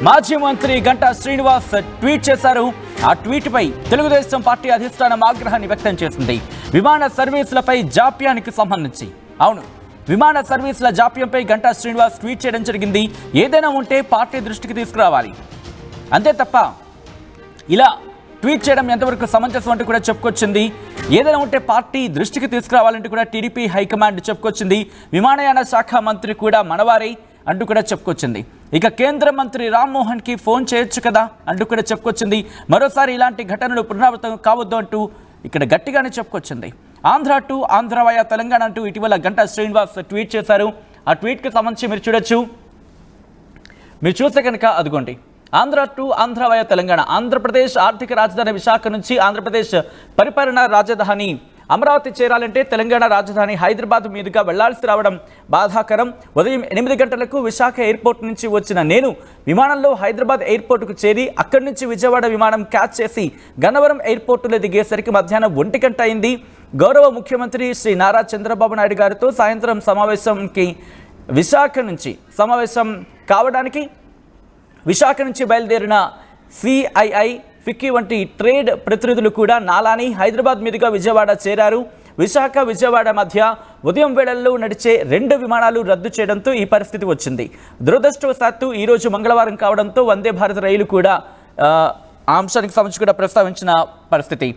మాజీ మంత్రి గంటా శ్రీనివాస్ ట్వీట్ చేశారు. ఆ ట్వీట్ పై తెలుగుదేశం పార్టీ అధిష్టానం ఆగ్రహాన్ని వ్యక్తం చేసింది. విమాన సర్వీసులపై జాప్యానికి సంబంధించి విమాన సర్వీసుల జాప్యంపై గంటా శ్రీనివాస్ ట్వీట్ చేయడం జరిగింది. ఏదైనా ఉంటే పార్టీ దృష్టికి తీసుకురావాలి, అంతే తప్ప ఇలా ట్వీట్ చేయడం ఎంతవరకు సమంజసం అంటూ కూడా చెప్పుకొచ్చింది. ఏదైనా ఉంటే పార్టీ దృష్టికి తీసుకురావాలంటూ కూడా టీడీపీ హైకమాండ్ చెప్పుకొచ్చింది. విమానయాన శాఖ మంత్రి కూడా మనవారే అంటూ కూడా చెప్పుకొచ్చింది. ఇక కేంద్ర మంత్రి రామ్మోహన్ కి ఫోన్ చేయొచ్చు కదా అంటూ కూడా చెప్పుకొచ్చింది. మరోసారి ఇలాంటి ఘటనలు పునరావృతం కావద్దు అంటూ ఇక్కడ గట్టిగానే చెప్పుకొచ్చింది. ఆంధ్ర టు ఆంధ్ర వయా తెలంగాణ అంటూ ఇటీవల గంటా శ్రీనివాస్ ట్వీట్ చేశారు. ఆ ట్వీట్కి సంబంధించి మీరు చూడొచ్చు. మీరు చూస్తే కనుక అదిగోండి, ఆంధ్ర టు ఆంధ్ర వయా తెలంగాణ. ఆంధ్రప్రదేశ్ ఆర్థిక రాజధాని విశాఖ నుంచి ఆంధ్రప్రదేశ్ పరిపాలనా రాజధాని అమరావతి చేరాలంటే తెలంగాణ రాజధాని హైదరాబాద్ మీదుగా వెళ్లాల్సి రావడం బాధాకరం. ఉదయం 8 గంటలకు విశాఖ ఎయిర్పోర్ట్ నుంచి వచ్చిన నేను విమానంలో హైదరాబాద్ ఎయిర్పోర్టుకు చేరి అక్కడి నుంచి విజయవాడ విమానం క్యాచ్ చేసి గన్నవరం ఎయిర్పోర్టులో దిగేసరికి మధ్యాహ్నం 1 గంట అయింది. గౌరవ ముఖ్యమంత్రి శ్రీ నారా చంద్రబాబు నాయుడు గారితో సాయంత్రం సమావేశం కావడానికి విశాఖ నుంచి బయలుదేరిన సిఐఐ, ఫిక్కీ వంటి ట్రేడ్ ప్రతినిధులు కూడా నాలాని హైదరాబాద్ మీదుగా విజయవాడ చేరారు. విశాఖ విజయవాడ మధ్య ఉదయం వేళల్లో నడిచే 2 విమానాలు రద్దు చేయడంతో ఈ పరిస్థితి వచ్చింది. దురదృష్టవశాత్తు ఈరోజు మంగళవారం కావడంతో వందే భారత్ రైలు కూడా ఆ అంశానికి సంబంధించి కూడా ప్రస్తావించిన పరిస్థితి.